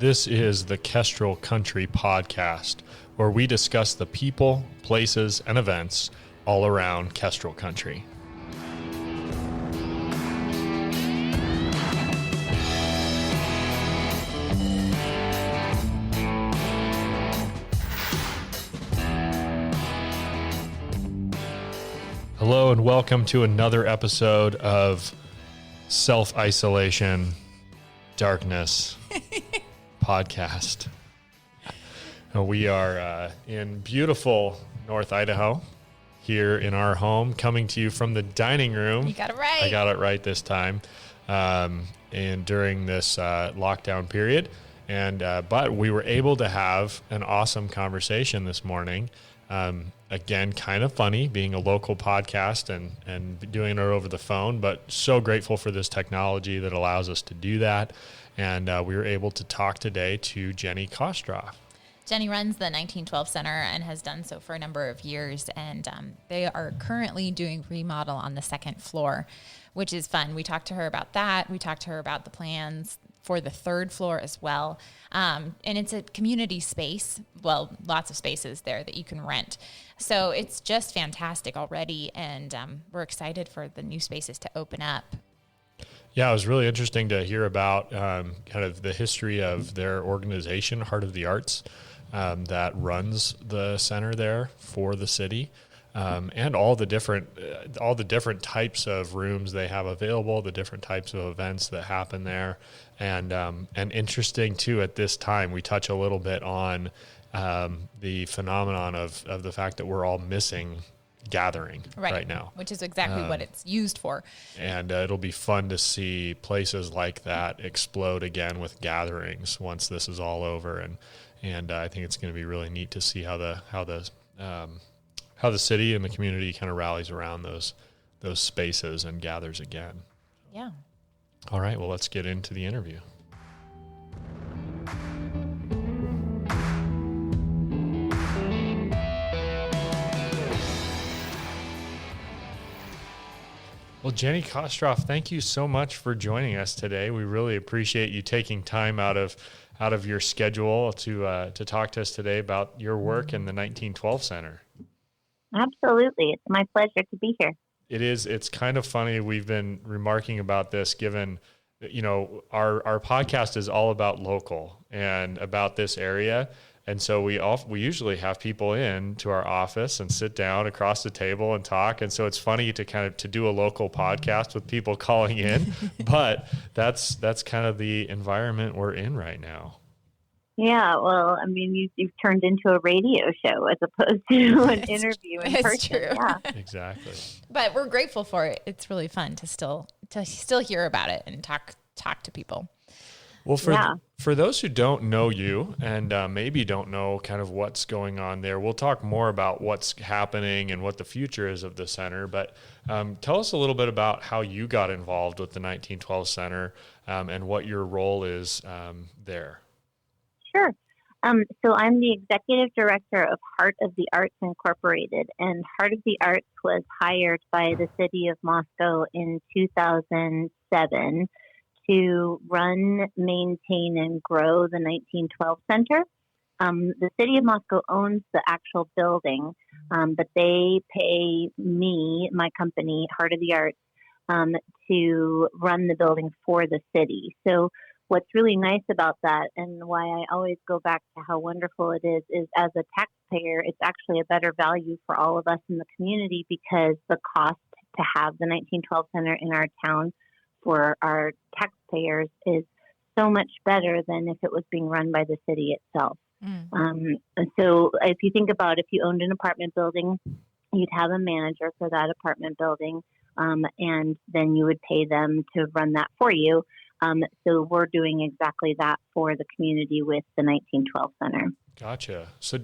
This is the Kestrel Country Podcast, where we discuss the people, places, and events all around Kestrel Country. Hello and welcome to another episode of Self-Isolation, Darkness Podcast. We are in beautiful North Idaho, here in our home, coming to you from the dining room. You got it right. I got it right this time. And during this lockdown period, but we were able to have an awesome conversation this morning. Again, kind of funny being a local podcast and doing it over the phone, but so grateful for this technology that allows us to do that. And we were able to talk today to Jenny Kostroff. Jenny runs the 1912 Center and has done so for a number of years. And they are currently doing remodel on the second floor, which is fun. We talked to her about that. We talked to her about the plans for the third floor as well. And it's a community space. Well, lots of spaces there that you can rent. So it's just fantastic already. And we're excited for the new spaces to open up. Yeah, it was really interesting to hear about kind of the history of their organization, Heart of the Arts, that runs the center there for the city, and all the different types of rooms they have available, the different types of events that happen there, and interesting too. At this time, we touch a little bit on the phenomenon of the fact that we're all missing gathering right now, which is exactly what it's used for. And it'll be fun to see places like that explode again with gatherings once this is all over. And I think it's going to be really neat to see how the city and the community kind of rallies around those spaces and gathers again. Yeah. All right. Well, let's get into the interview. Well, Jenny Kostroff, thank you so much for joining us today. We really appreciate you taking time out of your schedule to talk to us today about your work in the 1912 Center. Absolutely. It's my pleasure to be here. It is. It's kind of funny. We've been remarking about this given, our podcast is all about local and about this area. And so we usually have people in to our office and sit down across the table and talk. And so it's funny to do a local podcast with people calling in, but that's kind of the environment we're in right now. Yeah, well, I mean, you've turned into a radio show as opposed to an interview in person. It's true. Yeah. Exactly. But we're grateful for it. It's really fun to still hear about it and talk to people. Well, for those who don't know you and maybe don't know kind of what's going on there, we'll talk more about what's happening and what the future is of the center. But tell us a little bit about how you got involved with the 1912 Center and what your role is there. Sure. So I'm the executive director of Heart of the Arts Incorporated, and Heart of the Arts was hired by the city of Moscow in 2007 to run, maintain, and grow the 1912 Center. The city of Moscow owns the actual building, but they pay me, my company, Heart of the Arts, to run the building for the city. So what's really nice about that, and why I always go back to how wonderful it is as a taxpayer, it's actually a better value for all of us in the community because the cost to have the 1912 Center in our town for our taxpayers is so much better than if it was being run by the city itself. So if you think about if you owned an apartment building, you'd have a manager for that apartment building, and then you would pay them to run that for you. So we're doing exactly that for the community with the 1912 Center. Gotcha. So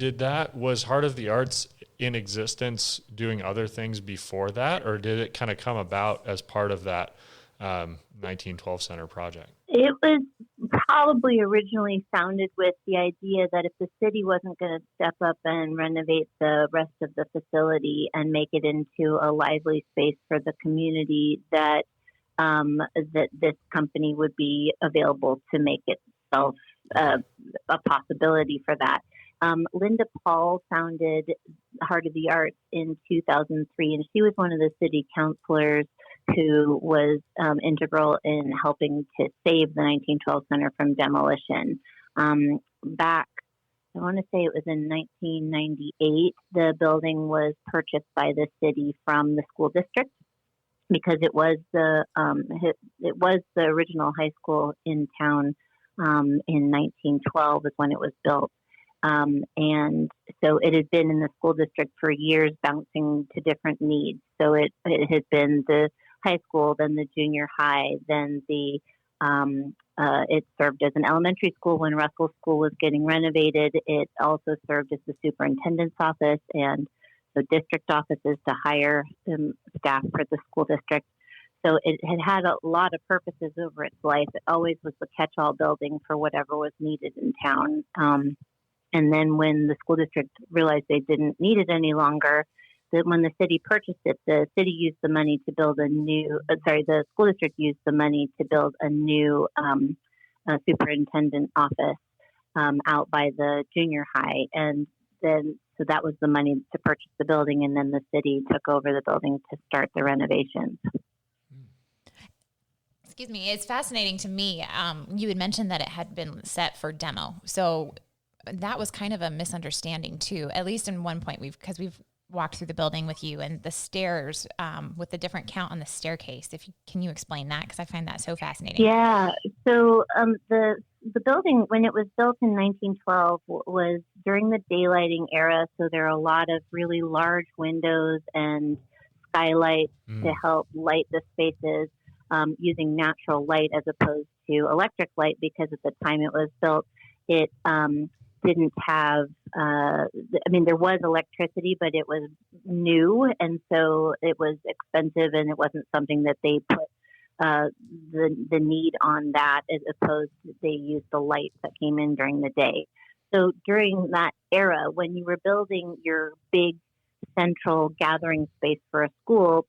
was Heart of the Arts in existence doing other things before that, or did it kind of come about as part of that 1912 Center project? It was probably originally founded with the idea that if the city wasn't going to step up and renovate the rest of the facility and make it into a lively space for the community, that this company would be available to make itself a possibility for that. Linda Paul founded Heart of the Arts in 2003, and she was one of the city councilors who was integral in helping to save the 1912 Center from demolition. Back, I want to say it was in 1998, the building was purchased by the city from the school district because it was the original high school in town. In 1912 is when it was built. And so it had been in the school district for years, bouncing to different needs. So it had been the high school, then the junior high, then it served as an elementary school when Russell School was getting renovated. It also served as the superintendent's office and so district offices to hire staff for the school district. So it had a lot of purposes over its life. It always was the catch-all building for whatever was needed in town. And then when the school district realized they didn't need it any longer, that when the city purchased it, the city used the money to build the school district used the money to build a new superintendent office out by the junior high. And then, so that was the money to purchase the building. And then the city took over the building to start the renovations. Excuse me. It's fascinating to me. You had mentioned that it had been set for demo. So that was kind of a misunderstanding too, at least in one point because we've walked through the building with you and the stairs with the different count on the staircase. Can you explain that? Because I find that so fascinating. Yeah. So the building, when it was built in 1912, was during the daylighting era. So there are a lot of really large windows and skylights to help light the spaces using natural light as opposed to electric light, because at the time it was built, it didn't have, there was electricity, but it was new. And so it was expensive and it wasn't something that they put the need on that, as opposed to they used the lights that came in during the day. So during that era, when you were building your big central gathering space for a school,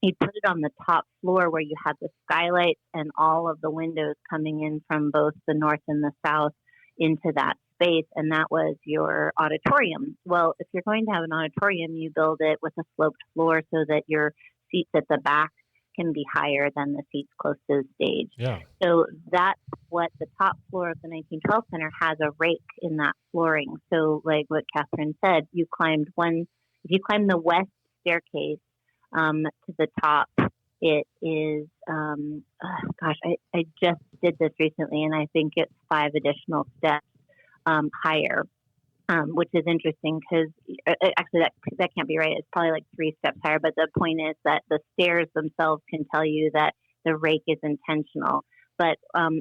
you put it on the top floor where you had the skylights and all of the windows coming in from both the north and the south into that space, and that was your auditorium. Well, if you're going to have an auditorium, you build it with a sloped floor so that your seats at the back can be higher than the seats close to the stage. Yeah. So that's what the top floor of the 1912 Center has, a rake in that flooring. So like what Catherine said, if you climb the west staircase to the top, it is, I just did this recently, and I think it's 5 additional steps higher, which is interesting because actually that can't be right. It's probably like 3 steps higher, but the point is that the stairs themselves can tell you that the rake is intentional. But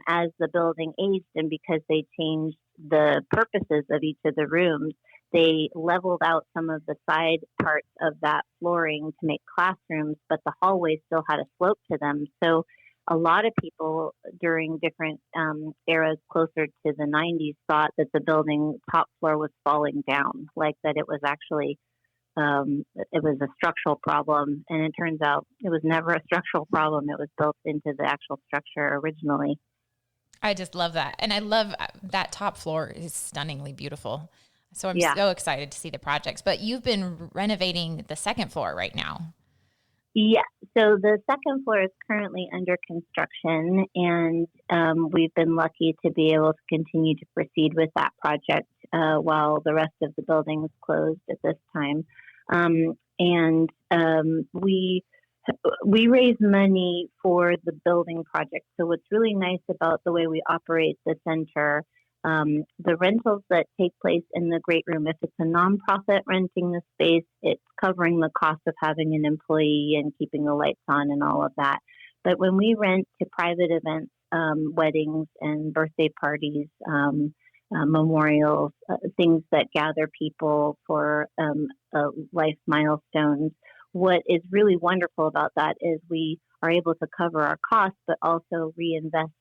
as the building aged, and because they changed the purposes of each of the rooms, they leveled out some of the side parts of that flooring to make classrooms, but the hallways still had a slope to them. So a lot of people during different eras closer to the 90s thought that the building top floor was falling down, like that it was actually it was a structural problem. And it turns out it was never a structural problem. It was built into the actual structure originally. I just love that. And I love that top floor is stunningly beautiful. So I'm so excited to see the projects. But you've been renovating the second floor right now. Yeah. So the second floor is currently under construction, and we've been lucky to be able to continue to proceed with that project while the rest of the building is closed at this time. We raise money for the building project. So what's really nice about the way we operate the center, the rentals that take place in the Great Room, if it's a nonprofit renting the space, it's covering the cost of having an employee and keeping the lights on and all of that. But when we rent to private events, weddings and birthday parties, memorials, things that gather people for life milestones, what is really wonderful about that is we are able to cover our costs, but also reinvest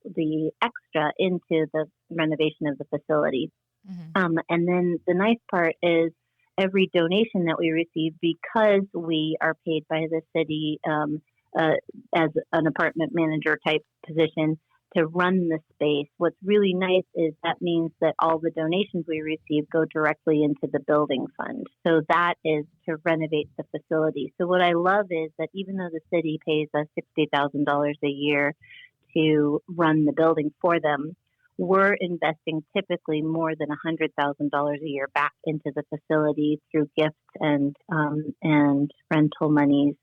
the extra into the renovation of the facility. Mm-hmm. And then the nice part is every donation that we receive, because we are paid by the city as an apartment manager type position, to run the space. What's really nice is that means that all the donations we receive go directly into the building fund. So that is to renovate the facility. So what I love is that even though the city pays us $60,000 a year to run the building for them, we're investing typically more than $100,000 a year back into the facility through gifts and rental monies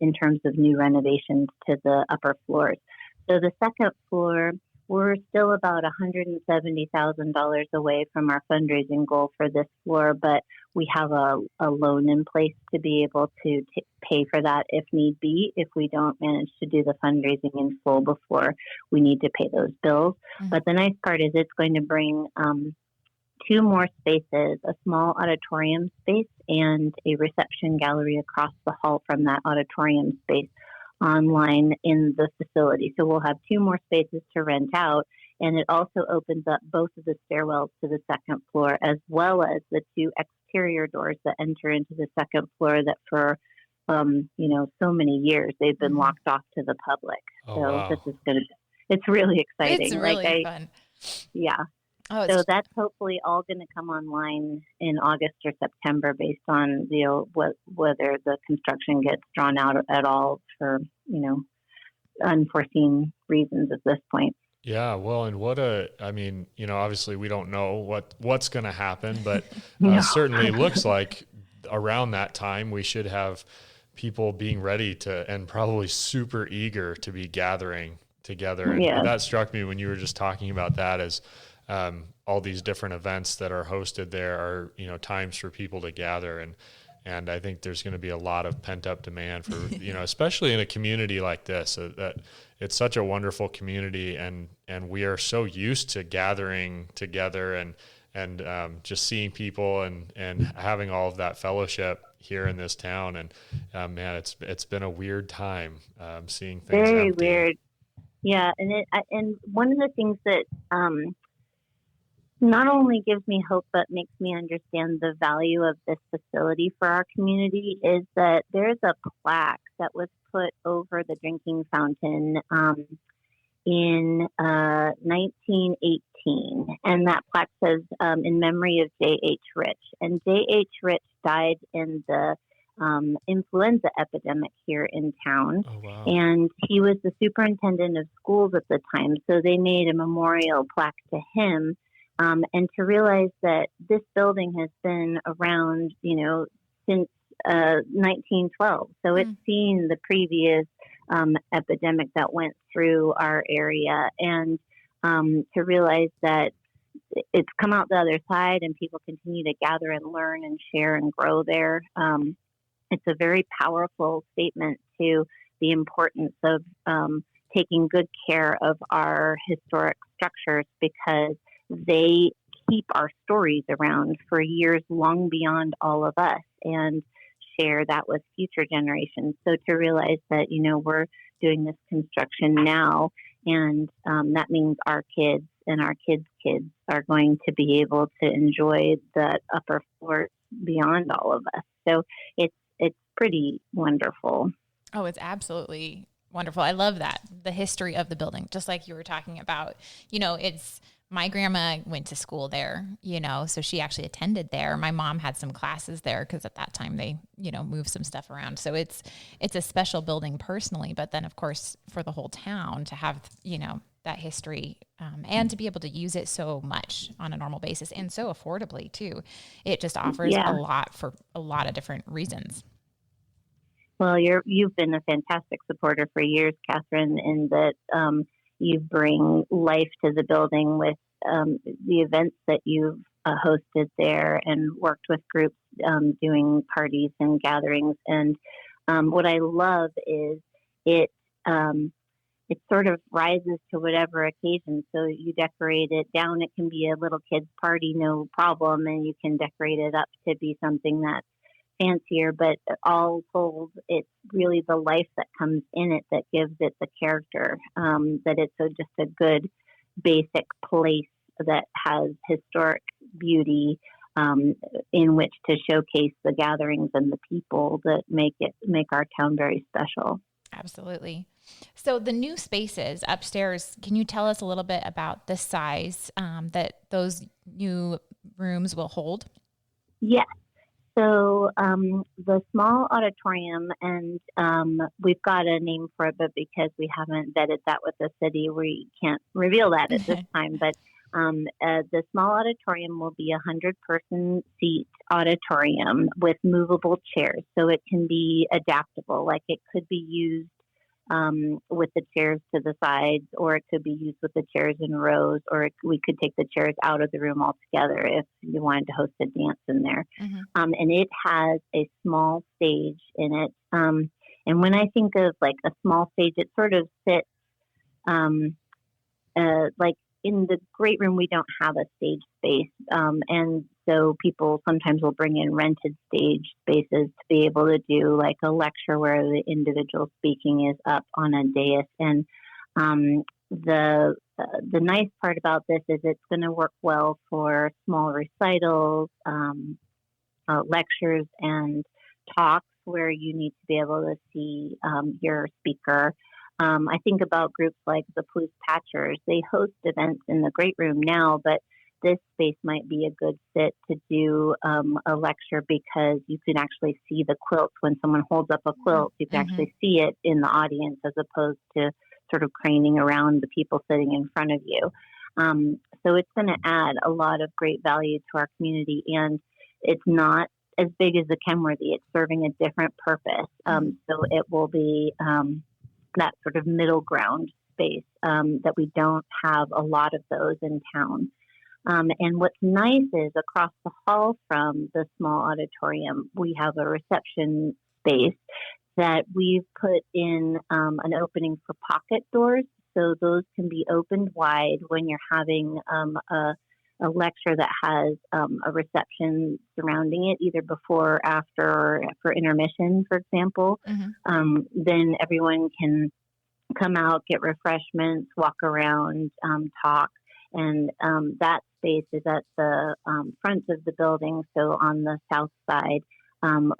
in terms of new renovations to the upper floors. So the second floor, we're still about $170,000 away from our fundraising goal for this floor, but we have a loan in place to be able to pay for that if need be, if we don't manage to do the fundraising in full before we need to pay those bills. Mm-hmm. But the nice part is it's going to bring two more spaces, a small auditorium space and a reception gallery across the hall from that auditorium space online in the facility. So we'll have two more spaces to rent out, and it also opens up both of the stairwells to the second floor, as well as the two exterior doors that enter into the second floor that for so many years they've been locked off to the public. Wow. This is it's really exciting. It's really fun. Yeah. Oh, so that's hopefully all going to come online in August or September, based on whether the construction gets drawn out at all for unforeseen reasons at this point. Yeah, well, and obviously we don't know what's going to happen, but certainly looks like around that time we should have people being ready to, and probably super eager to be gathering together. And that struck me when you were just talking about that, as all these different events that are hosted there are, times for people to gather. And I think there's going to be a lot of pent up demand for, especially in a community like this, that it's such a wonderful community, and we are so used to gathering together and just seeing people and having all of that fellowship here in this town. And man, it's been a weird time seeing things very empty. Weird. Yeah. And one of the things that, not only gives me hope, but makes me understand the value of this facility for our community, is that there's a plaque that was put over the drinking fountain in 1918. And that plaque says, in memory of J.H. Rich. And J.H. Rich died in the influenza epidemic here in town. Oh, wow. And he was the superintendent of schools at the time. So they made a memorial plaque to him. And to realize that this building has been around, since 1912. So it's seen the previous epidemic that went through our area. And to realize that it's come out the other side and people continue to gather and learn and share and grow there. It's a very powerful statement to the importance of taking good care of our historic structures, because they keep our stories around for years long beyond all of us, and share that with future generations. So to realize that, we're doing this construction now, and that means our kids and our kids' kids are going to be able to enjoy the upper floors beyond all of us. So it's pretty wonderful. Oh, it's absolutely wonderful. I love that. The history of the building, just like you were talking about, my grandma went to school there, so she actually attended there. My mom had some classes there because at that time they, moved some stuff around. So it's a special building personally, but then of course for the whole town to have, that history and to be able to use it so much on a normal basis and so affordably too. It just offers a lot for a lot of different reasons. Well, you've been a fantastic supporter for years, Catherine, in that you bring life to the building with the events that you've hosted there and worked with groups doing parties and gatherings. And what I love is it sort of rises to whatever occasion. So you decorate it down. It can be a little kid's party, no problem. And you can decorate it up to be something that's fancier, but all told, it's really the life that comes in it that gives it the character, that it's just a good basic place that has historic beauty in which to showcase the gatherings and the people that make our town very special. Absolutely. So the new spaces upstairs, can you tell us a little bit about the size that those new rooms will hold? Yes. So the small auditorium, and we've got a name for it, but because we haven't vetted that with the city, we can't reveal that at this time. But the small auditorium will be 100-person seat auditorium with movable chairs, so it can be adaptable. Like it could be used with the chairs to the sides, or it could be used with the chairs in rows, or we could take the chairs out of the room altogether if you wanted to host a dance in there. And it has a small stage in it. And when I think of like a small stage, it sort of sits like in the great room, we don't have a stage space. And so people sometimes will bring in rented stage spaces to be able to do like a lecture where the individual speaking is up on a dais. And the nice part about this is it's going to work well for small recitals, lectures, and talks where you need to be able to see your speaker. I think about groups like the Palouse Patchers. They host events in the great room now, but this space might be a good fit to do a lecture because you can actually see the quilts. When someone holds up a quilt, you can actually see it in the audience as opposed to sort of craning around the people sitting in front of you. So it's going to add a lot of great value to our community, and it's not as big as the Kenworthy. It's serving a different purpose. So it will be that sort of middle ground space that we don't have a lot of those in town. And what's nice is across the hall from the small auditorium, we have a reception space that we've put in an opening for pocket doors. So those can be opened wide when you're having a lecture that has a reception surrounding it, either before, or after, or for intermission, for example. Then everyone can come out, get refreshments, walk around, talk. And that space is at the front of the building, so on the south side.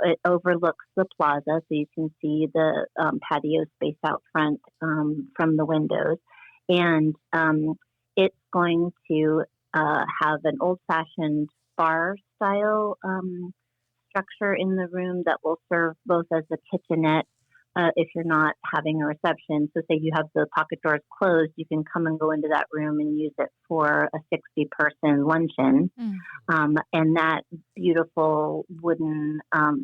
It overlooks the plaza, so you can see the patio space out front from the windows. And it's going to have an old-fashioned bar-style structure in the room that will serve both as a kitchenette if you're not having a reception. So say you have the pocket doors closed, you can come and go into that room and use it for a 60-person luncheon. And that beautiful wooden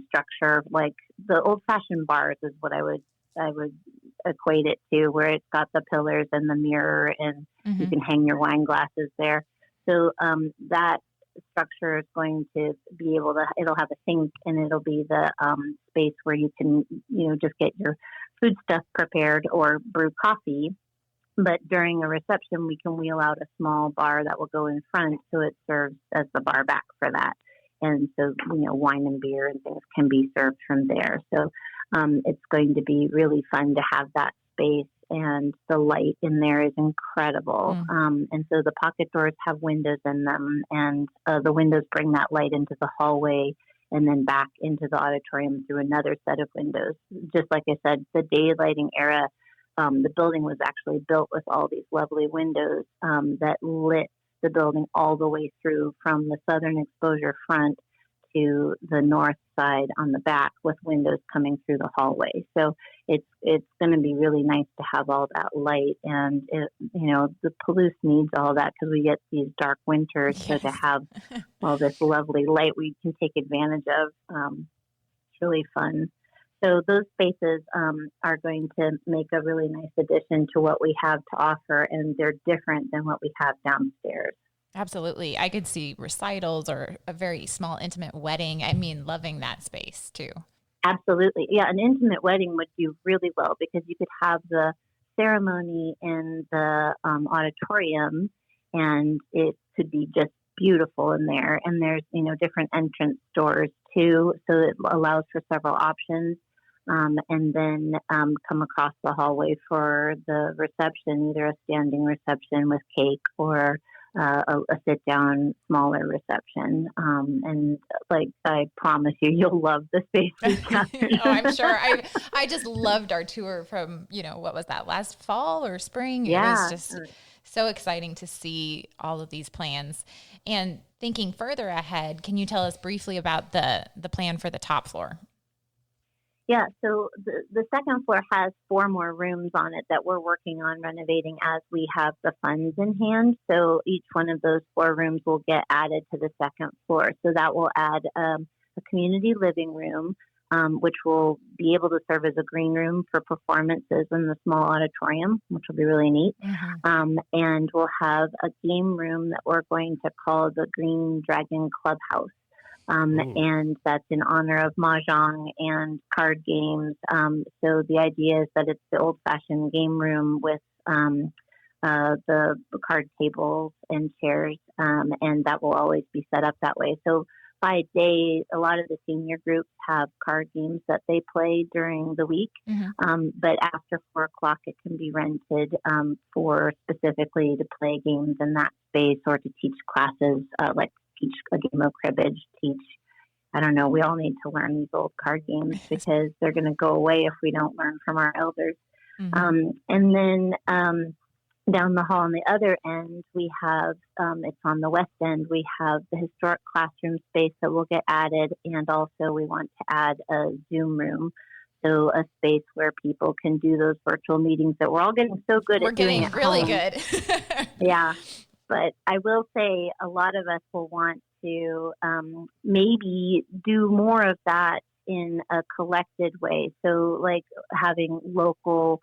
structure, like the old-fashioned bars is what I would equate it to, where it's got the pillars and the mirror, and you can hang your wine glasses there. So that structure is going to be able to, it'll have a sink, and it'll be the space where you can, just get your food stuff prepared or brew coffee. But during a reception, we can wheel out a small bar that will go in front, so it serves as the bar back for that. And so, wine and beer and things can be served from there. So it's going to be really fun to have that space, and the light in there is incredible. And so the pocket doors have windows in them, and the windows bring that light into the hallway and then back into the auditorium through another set of windows. Just like I said, the daylighting era, the building was actually built with all these lovely windows that lit the building all the way through from the southern exposure front to the north side on the back, with windows coming through the hallway. So it's going to be really nice to have all that light, and the Palouse needs all that because we get these dark winters. Yes. So to have all this lovely light we can take advantage of, it's really fun. So those spaces are going to make a really nice addition to what we have to offer, and they're different than what we have downstairs. Absolutely. I could see recitals or a very small, intimate wedding. I mean, loving that space too. Absolutely. Yeah, an intimate wedding would do really well because you could have the ceremony in the auditorium, and it could be just beautiful in there. And there's, different entrance doors too, so it allows for several options. And then come across the hallway for the reception, either a standing reception with cake or a sit-down, smaller reception. And like, I promise you, you'll love the space we captured. Oh, I'm sure. I just loved our tour from, what was that, last fall or spring? Yeah. It was just so exciting to see all of these plans. And thinking further ahead, can you tell us briefly about the plan for the top floor? Yeah, so the second floor has 4 more rooms on it that we're working on renovating as we have the funds in hand. So each one of those 4 rooms will get added to the second floor. So that will add a community living room, which will be able to serve as a green room for performances in the small auditorium, which will be really neat. Mm-hmm. And we'll have a game room that we're going to call the Green Dragon Clubhouse. And that's in honor of mahjong and card games. So the idea is that it's the old-fashioned game room with the card tables and chairs, and that will always be set up that way. So by day, a lot of the senior groups have card games that they play during the week, but after 4 o'clock, it can be rented for specifically to play games in that space or to teach classes like teach a game of cribbage, I don't know, we all need to learn these old card games because they're going to go away if we don't learn from our elders. And then down the hall on the other end, we have, it's on the west end, we have the historic classroom space that will get added. And also we want to add a Zoom room. So a space where people can do those virtual meetings that we're all getting so good at doing at really home. Good. Yeah. But I will say a lot of us will want to maybe do more of that in a collected way. So like having local,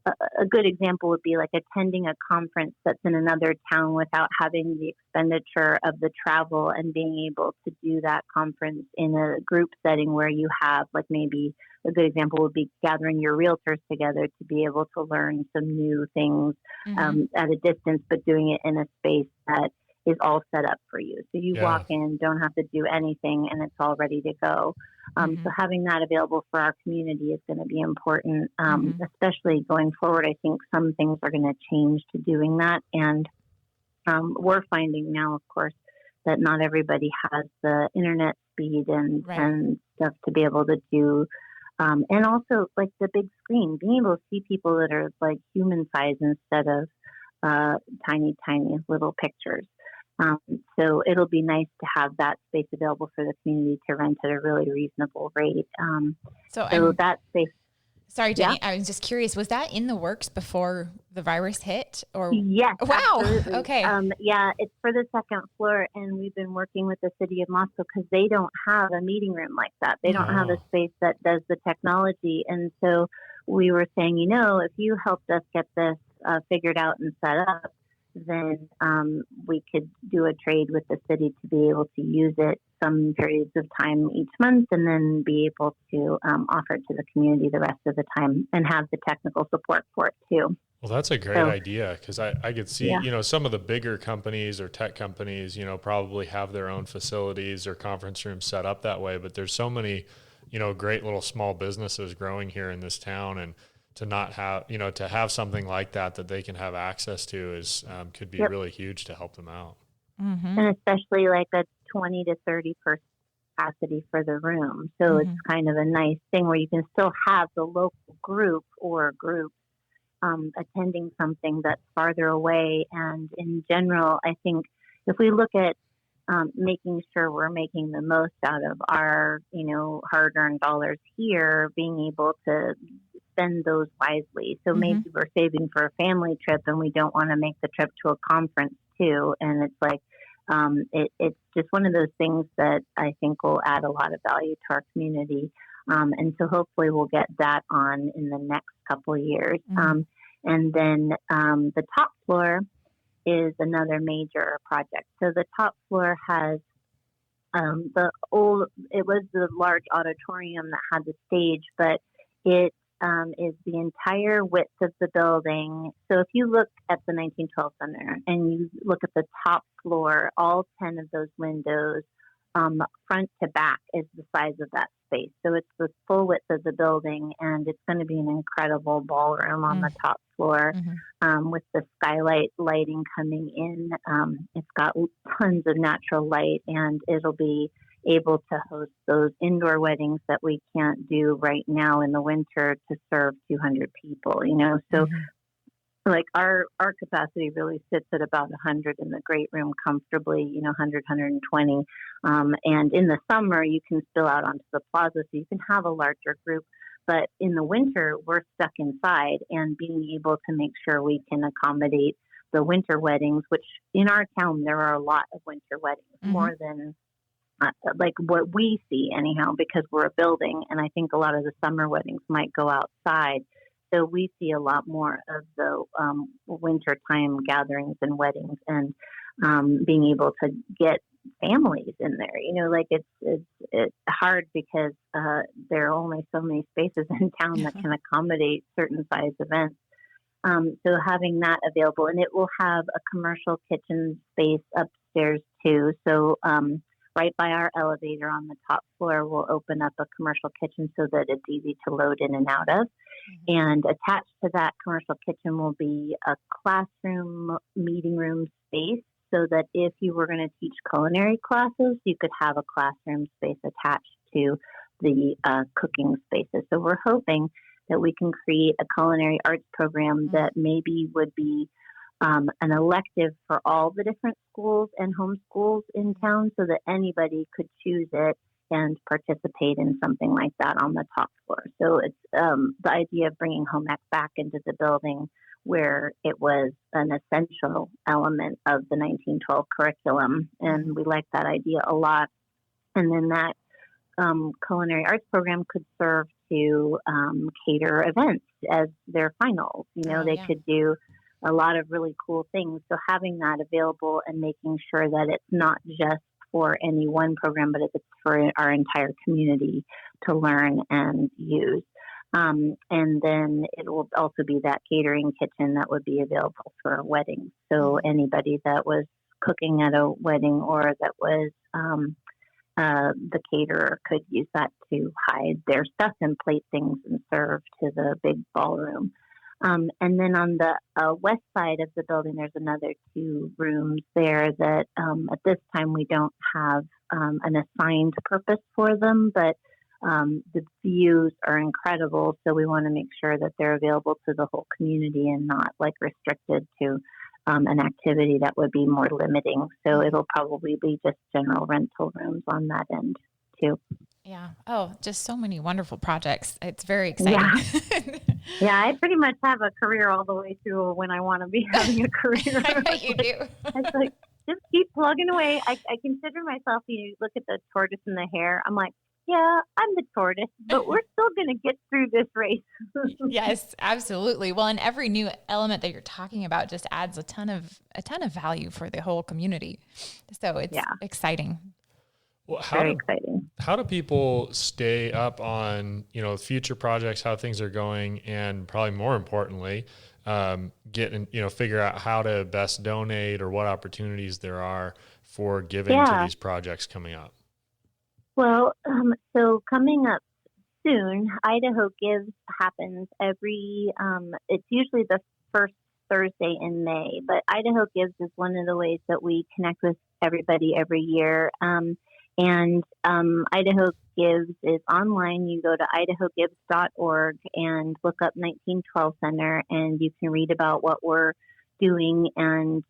a good example would be like attending a conference that's in another town without having the expenditure of the travel and being able to do that conference in a group setting where you have like maybe a good example would be gathering your realtors together to be able to learn some new things at a distance, but doing it in a space that is all set up for you. So you walk in, don't have to do anything, and it's all ready to go. So having that available for our community is going to be important, especially going forward. I think some things are going to change to doing that. And we're finding now, of course, that not everybody has the internet speed and stuff to be able to do. And also like the big screen, being able to see people that are like human size instead of tiny little pictures. So it'll be nice to have that space available for the community to rent at a really reasonable rate. So that space. Sorry, Jenny, I was just curious, was that in the works before the virus hit? Or Yes. Wow. Absolutely. Okay. Yeah, it's for the second floor, and we've been working with the city of Moscow because they don't have a meeting room like that. They don't have a space that does the technology. And so we were saying, if you helped us get this figured out and set up, then we could do a trade with the city to be able to use it some periods of time each month and then be able to offer it to the community the rest of the time and have the technical support for it too. Well, that's a great idea because I could see, some of the bigger companies or tech companies, probably have their own facilities or conference rooms set up that way. But there's so many, great little small businesses growing here in this town, and to not have, to have something like that they can have access to is could be really huge to help them out. And especially like a 20 to 30% capacity for the room. So it's kind of a nice thing where you can still have the local group or groups attending something that's farther away. And in general, I think if we look at making sure we're making the most out of our, hard-earned dollars here, being able to spend those wisely. So maybe we're saving for a family trip and we don't want to make the trip to a conference too. And it's like, it's just one of those things that I think will add a lot of value to our community. And so hopefully we'll get that on in the next couple of years. And then the top floor is another major project. So the top floor has it was the large auditorium that had the stage, but it is the entire width of the building. So if you look at the 1912 Center and you look at the top floor, all 10 of those windows, front to back, is the size of that space. So it's the full width of the building, and it's going to be an incredible ballroom on the top floor with the skylight lighting coming in. It's got tons of natural light, and it'll be able to host those indoor weddings that we can't do right now in the winter to serve 200 people, you know. So like our capacity really sits at about 100 in the great room comfortably, you know, 100, 120. And in the summer, you can spill out onto the plaza, so you can have a larger group. But in the winter, we're stuck inside, and being able to make sure we can accommodate the winter weddings, which in our town, there are a lot of winter weddings, more than like what we see anyhow, because we're a building. And I think a lot of the summer weddings might go outside. So we see a lot more of the wintertime gatherings and weddings, and being able to get families in there. You know, like it's hard because there are only so many spaces in town that can accommodate certain size events. So having that available, and it will have a commercial kitchen space upstairs too. So right by our elevator on the top floor, we'll open up a commercial kitchen so that it's easy to load in and out of. And attached to that commercial kitchen will be a classroom, meeting room space, so that if you were going to teach culinary classes, you could have a classroom space attached to the cooking spaces. So we're hoping that we can create a culinary arts program that maybe would be an elective for all the different schools and homeschools in town, so that anybody could choose it and participate in something like that on the top floor. So it's the idea of bringing home ec back into the building, where it was an essential element of the 1912 curriculum. And we like that idea a lot. And then that culinary arts program could serve to cater events as their finals. You know, they could do a lot of really cool things. So having that available and making sure that it's not just for any one program, but it's for our entire community to learn and use. And then it will also be that catering kitchen that would be available for weddings. So anybody that was cooking at a wedding, or that was the caterer, could use that to hide their stuff and plate things and serve to the big ballroom. And then on the west side of the building, there's another 2 rooms there that at this time we don't have an assigned purpose for them, but the views are incredible. So we want to make sure that they're available to the whole community and not like restricted to an activity that would be more limiting. So it'll probably be just general rental rooms on that end too. Yeah. Oh, just so many wonderful projects. It's very exciting. Yeah, I pretty much have a career all the way through when I want to be having a career. I bet you do. It's like, just keep plugging away. I consider myself, you look at the tortoise and the hare, I'm like, yeah, I'm the tortoise, but we're still going to get through this race. Yes, absolutely. Well, and every new element that you're talking about just adds a ton of value for the whole community. So it's exciting. Well, very exciting. How do people stay up on, you know, future projects, how things are going, and probably more importantly, figure out how to best donate or what opportunities there are for giving to these projects coming up? Well, so coming up soon, Idaho Gives happens every, it's usually the first Thursday in May, but Idaho Gives is one of the ways that we connect with everybody every year. And Idaho Gives is online. You go to idahogives.org and look up 1912 Center, and you can read about what we're doing. And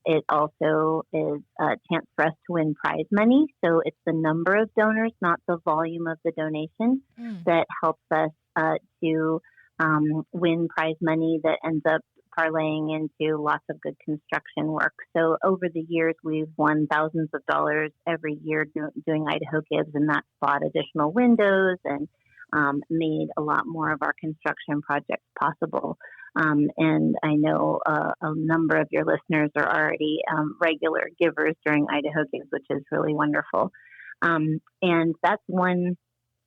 it also is a chance for us to win prize money. So it's the number of donors, not the volume of the donation, that helps us to win prize money that ends up parlaying into lots of good construction work. So over the years, we've won thousands of dollars every year doing Idaho Gives, and that's bought additional windows and made a lot more of our construction projects possible. And I know a number of your listeners are already regular givers during Idaho Gives, which is really wonderful. And that's one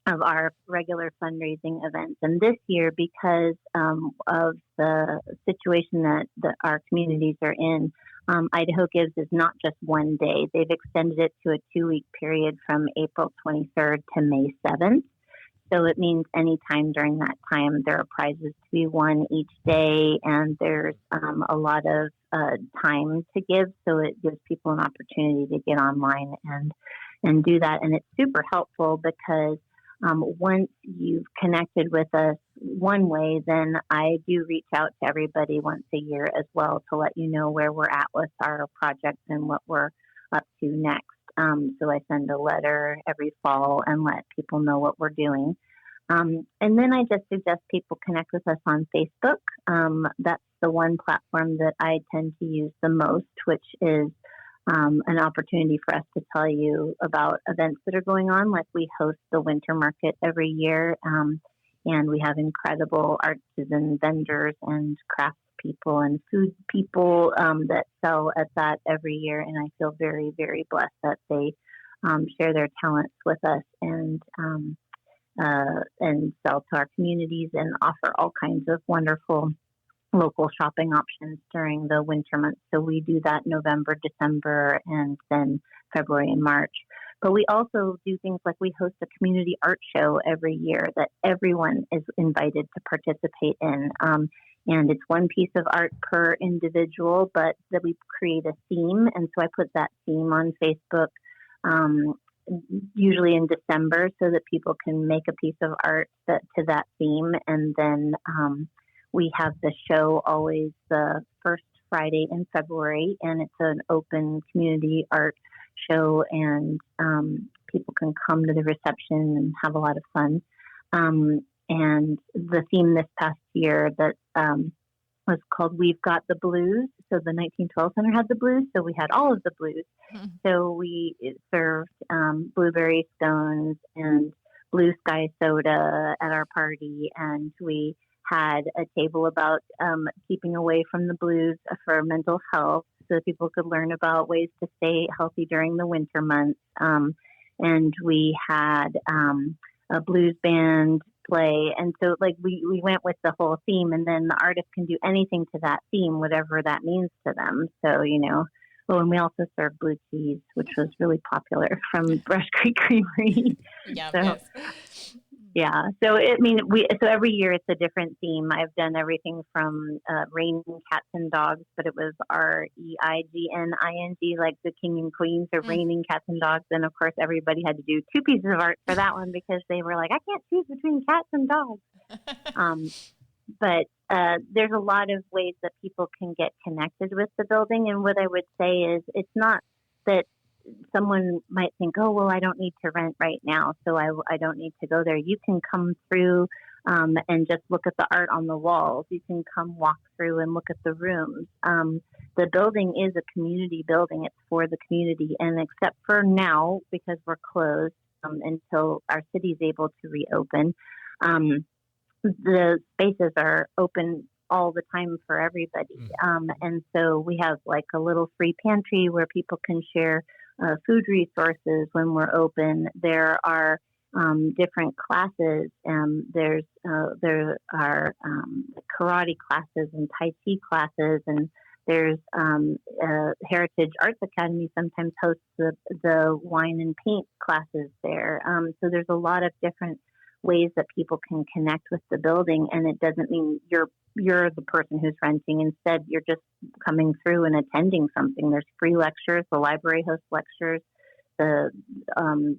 of our regular fundraising events. And this year, because of the situation that our communities are in, Idaho Gives is not just one day. They've extended it to a 2-week period from April 23rd to May 7th. So it means any time during that time, there are prizes to be won each day, and there's a lot of time to give. So it gives people an opportunity to get online and do that. And it's super helpful because once you've connected with us one way, then I do reach out to everybody once a year as well to let you know where we're at with our projects and what we're up to next. So I send a letter every fall and let people know what we're doing. And then I just suggest people connect with us on Facebook. That's the one platform that I tend to use the most, which is an opportunity for us to tell you about events that are going on. Like we host the winter market every year, and we have incredible artisan vendors and crafts people and food people that sell at that every year. And I feel very, very blessed that they share their talents with us and sell to our communities and offer all kinds of wonderful local shopping options during the winter months. So we do that November, December, and then February and March. But we also do things like we host a community art show every year that everyone is invited to participate in. And it's one piece of art per individual, but that we create a theme. And so I put that theme on Facebook, usually in December, so that people can make a piece of art to that theme. And then we have the show always the first Friday in February, and it's an open community art show, and people can come to the reception and have a lot of fun. And the theme this past year that was called We've Got the Blues. So the 1912 Center had the blues, so we had all of the blues. Mm-hmm. So we served blueberry stones and blue sky soda at our party, and we had a table about keeping away from the blues for mental health, so that people could learn about ways to stay healthy during the winter months. And we had a blues band play. And so like we went with the whole theme, and then the artist can do anything to that theme, whatever that means to them. So, and we also served blue cheese, which was really popular from Brush Creek Creamery. Yeah. So, yes. Yeah. So, so every year it's a different theme. I've done everything from raining cats and dogs, but it was REIGNING, like the king and queens of raining cats and dogs. And of course, everybody had to do 2 pieces of art for that one because they were like, I can't choose between cats and dogs. But there's a lot of ways that people can get connected with the building. And what I would say is it's not that someone might think, oh, well, I don't need to rent right now, so I don't need to go there. You can come through and just look at the art on the walls. You can come walk through and look at the rooms. The building is a community building. It's for the community. And except for now, because we're closed until our city is able to reopen, the spaces are open all the time for everybody. And so we have like a little free pantry where people can share food resources when we're open. There are different classes. There are karate classes and Tai Chi classes, and there's Heritage Arts Academy sometimes hosts the wine and paint classes there. So there's a lot of different ways that people can connect with the building, and it doesn't mean you're the person who's renting. Instead, you're just coming through and attending something. There's free lectures. The library hosts lectures. The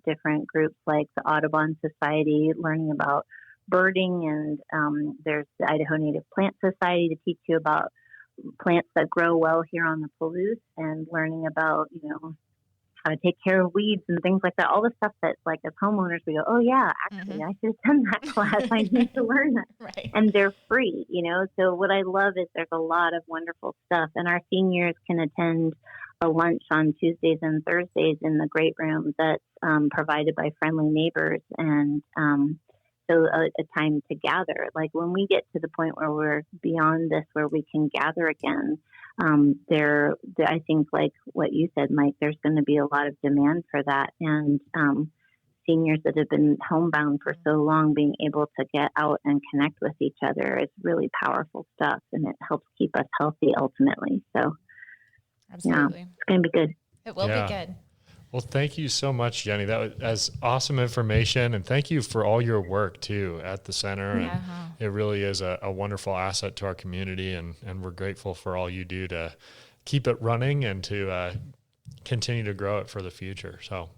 different groups like the Audubon Society learning about birding, and there's the Idaho Native Plant Society to teach you about plants that grow well here on the Palouse, and learning about, how to take care of weeds and things like that. All the stuff that, like, as homeowners, we go, oh yeah, actually, I should have done that class. I need to learn that. Right. And they're free, So what I love is there's a lot of wonderful stuff, and our seniors can attend a lunch on Tuesdays and Thursdays in the great room that's provided by Friendly Neighbors, and so a time to gather. Like when we get to the point where we're beyond this, where we can gather again, I think, like what you said, Mike, there's going to be a lot of demand for that. And seniors that have been homebound for so long, being able to get out and connect with each other is really powerful stuff, and it helps keep us healthy ultimately. So. Absolutely. Yeah, it's going to be good. It will be good. Well, thank you so much, Jenny. That's awesome information. And thank you for all your work, too, at the center. Yeah. And it really is a wonderful asset to our community. And we're grateful for all you do to keep it running and to continue to grow it for the future. So,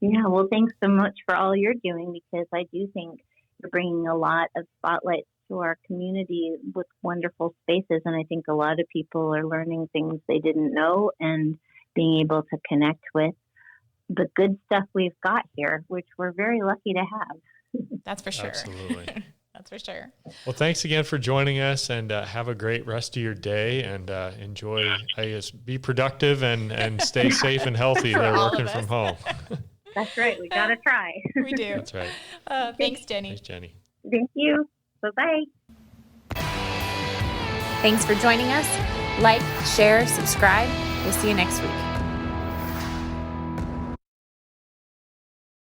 yeah, well, thanks so much for all you're doing, because I do think you're bringing a lot of spotlights to our community with wonderful spaces. And I think a lot of people are learning things they didn't know and being able to connect with the good stuff we've got here, which we're very lucky to have. That's for sure. Absolutely. That's for sure. Well, thanks again for joining us, and have a great rest of your day, and enjoy, I guess, be productive and stay safe and healthy there working from home. That's right. We got to try. We do. That's right. Thanks, Jenny. Thanks, Jenny. Thank you. Bye-bye. Thanks for joining us. Like, share, subscribe. We'll see you next week.